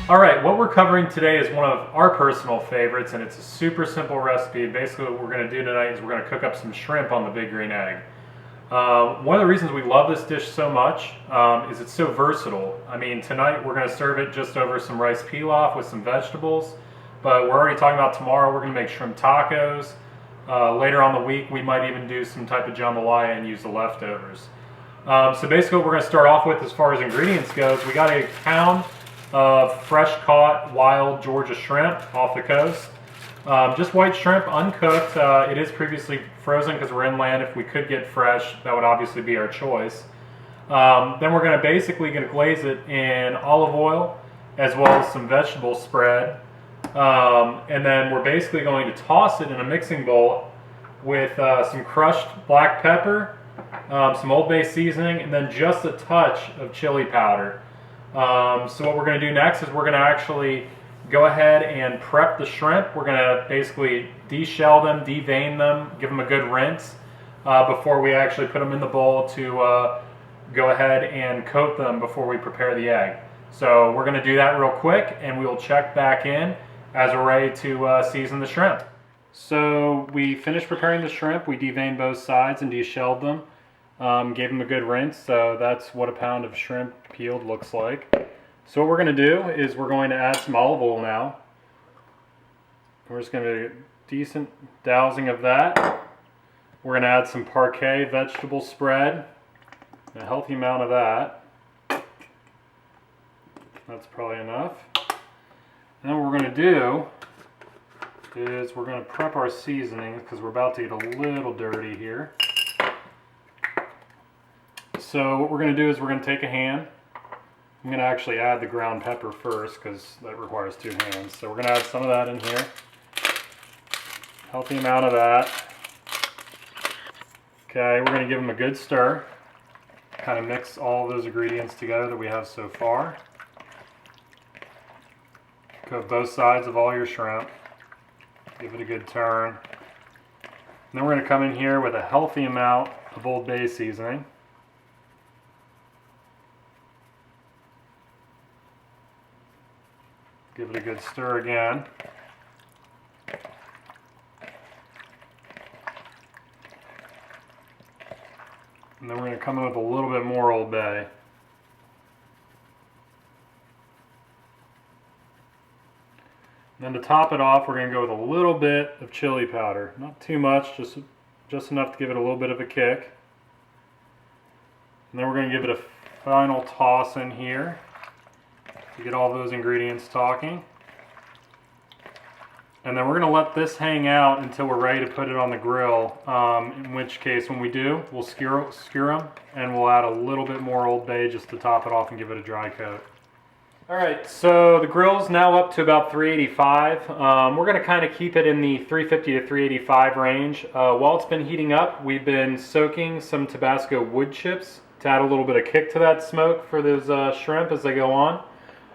All right, what we're covering today is one of our personal favorites, and it's a super simple recipe. Basically, what we're going to do tonight is we're going to cook up some shrimp on the big green egg. One of the reasons we love this dish so much is it's so versatile. I mean, tonight we're going to serve it just over some rice pilaf with some vegetables, but we're already talking about tomorrow we're going to make shrimp tacos. Later on the week, we might even do some type of jambalaya and use the leftovers. So basically what we're going to start off with as far as ingredients goes, we got a pound of fresh caught wild Georgia shrimp off the coast. Just white shrimp, uncooked. It is previously frozen because we're inland. If we could get fresh, that would obviously be our choice. Then we're going to glaze it in olive oil as well as some vegetable spread. And then we're basically going to toss it in a mixing bowl with some crushed black pepper, some Old Bay seasoning, and then just a touch of chili powder. So what we're going to do next is we're going to actually go ahead and prep the shrimp. We're going to basically de-shell them, devein them, give them a good rinse before we actually put them in the bowl to go ahead and coat them before we prepare the egg. So we're going to do that real quick and we will check back in as we're ready to season the shrimp. So we finished preparing the shrimp. We deveined both sides and de-shelled them. Gave them a good rinse, so that's what a pound of shrimp peeled looks like. So what we're going to do is we're going to add some olive oil now. We're just going to do a decent dousing of that. We're going to add some parquet vegetable spread, a healthy amount of that. That's probably enough. And then what we're going to do is we're going to prep our seasoning because we're about to get a little dirty here. So what we're going to do is we're going to take a hand. I'm going to actually add the ground pepper first because that requires two hands. So we're going to add some of that in here. Healthy amount of that. Okay, we're going to give them a good stir. Kind of mix all of those ingredients together that we have so far. Coat both sides of all your shrimp. Give it a good turn. And then we're going to come in here with a healthy amount of Old Bay seasoning. Give it a good stir again. And then we're going to come in with a little bit more Old Bay. And then to top it off, we're going to go with a little bit of chili powder. Not too much, just enough to give it a little bit of a kick. And then we're going to give it a final toss in here to get all those ingredients talking. And then we're going to let this hang out until we're ready to put it on the grill, in which case when we do, we'll skewer them and we'll add a little bit more Old Bay just to top it off and give it a dry coat. Alright, so the grill's now up to about 385. We're going to kind of keep it in the 350 to 385 range. While it's been heating up, we've been soaking some Tabasco wood chips to add a little bit of kick to that smoke for those shrimp as they go on.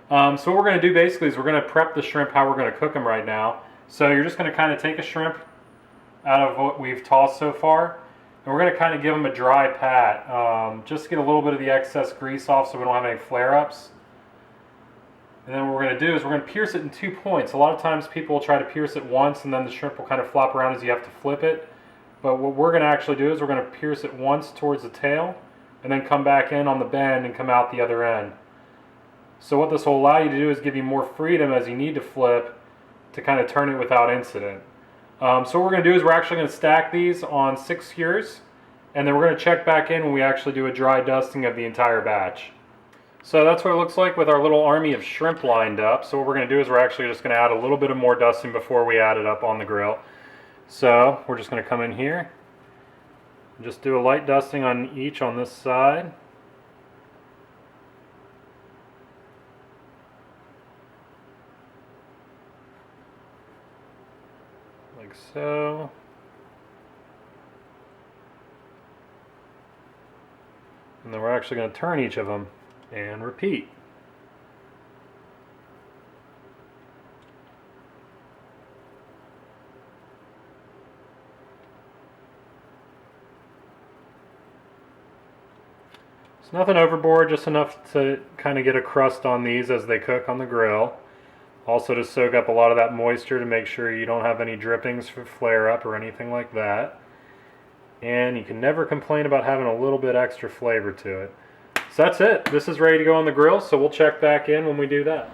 So what we're going to do basically is we're going to prep the shrimp how we're going to cook them right now. So you're just going to kind of take a shrimp out of what we've tossed so far, and we're going to kind of give them a dry pat, just to get a little bit of the excess grease off so we don't have any flare-ups. And then what we're going to do is we're going to pierce it in 2 points. A lot of times people will try to pierce it once and then the shrimp will kind of flop around as you have to flip it. But what we're going to actually do is we're going to pierce it once towards the tail and then come back in on the bend and come out the other end. So what this will allow you to do is give you more freedom as you need to flip to kind of turn it without incident. So what we're going to do is we're actually going to stack these on 6 skewers, and then we're going to check back in when we actually do a dry dusting of the entire batch. So that's what it looks like with our little army of shrimp lined up. So what we're going to do is we're actually just going to add a little bit of more dusting before we add it up on the grill. So we're just going to come in here and just do a light dusting on each on this side. Like so. And then we're actually going to turn each of them and repeat. It's nothing overboard, just enough to kind of get a crust on these as they cook on the grill. Also to soak up a lot of that moisture to make sure you don't have any drippings for flare up or anything like that. And you can never complain about having a little bit extra flavor to it. So that's it. This is ready to go on the grill, so we'll check back in when we do that.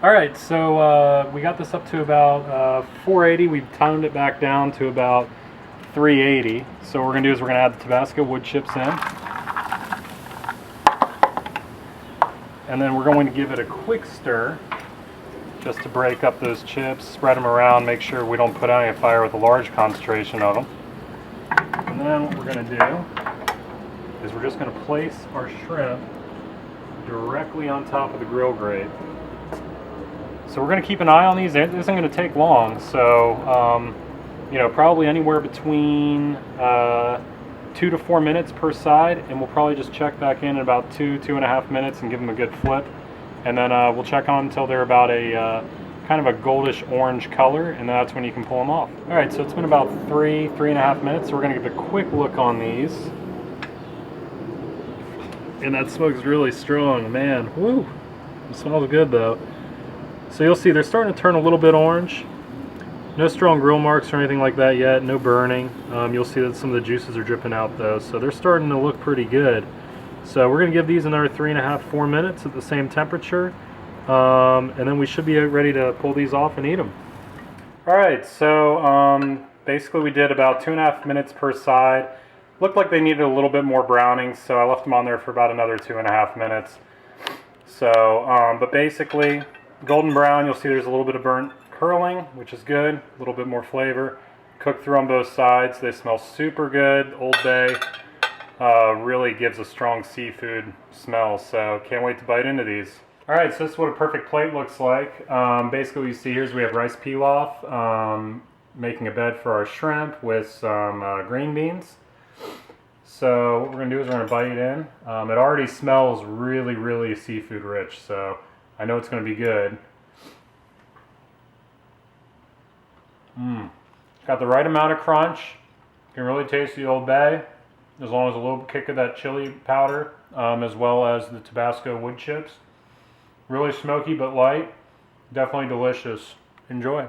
Alright, so we got this up to about 480. We've toned it back down to about 380. So what we're going to do is we're going to add the Tabasco wood chips in. And then we're going to give it a quick stir just to break up those chips, spread them around, make sure we don't put out any fire with a large concentration of them. And then what we're going to do is we're just going to place our shrimp directly on top of the grill grate. So we're going to keep an eye on these. It isn't going to take long, so you know, probably anywhere between 2 to 4 minutes per side, and we'll probably just check back in about 2.5 minutes and give them a good flip, and then we'll check on until they're about a kind of a goldish orange color, and that's when you can pull them off. All right, so it's been about 3.5 minutes, so we're going to give a quick look on these. And that smoke's really strong, man. Woo! It smells good though. So you'll see they're starting to turn a little bit orange. No strong grill marks or anything like that yet, no burning. You'll see that some of the juices are dripping out though, so they're starting to look pretty good. So we're going to give these another 3.5-4 minutes at the same temperature, and then we should be ready to pull these off and eat them. Alright, so basically we did about 2.5 minutes per side. Looked like they needed a little bit more browning, so I left them on there for about another 2.5 minutes. So, but basically, golden brown, you'll see there's a little bit of burnt curling, which is good, a little bit more flavor. Cooked through on both sides. They smell super good. Old Bay really gives a strong seafood smell, so can't wait to bite into these. Alright, so this is what a perfect plate looks like. Basically what you see here is we have rice pilaf, making a bed for our shrimp with some green beans. So what we're going to do is we're going to bite in. It already smells really, really seafood rich, so I know it's going to be good. Got the right amount of crunch. You can really taste the Old Bay, as long as a little kick of that chili powder, as well as the Tabasco wood chips. Really smoky but light. Definitely delicious. Enjoy.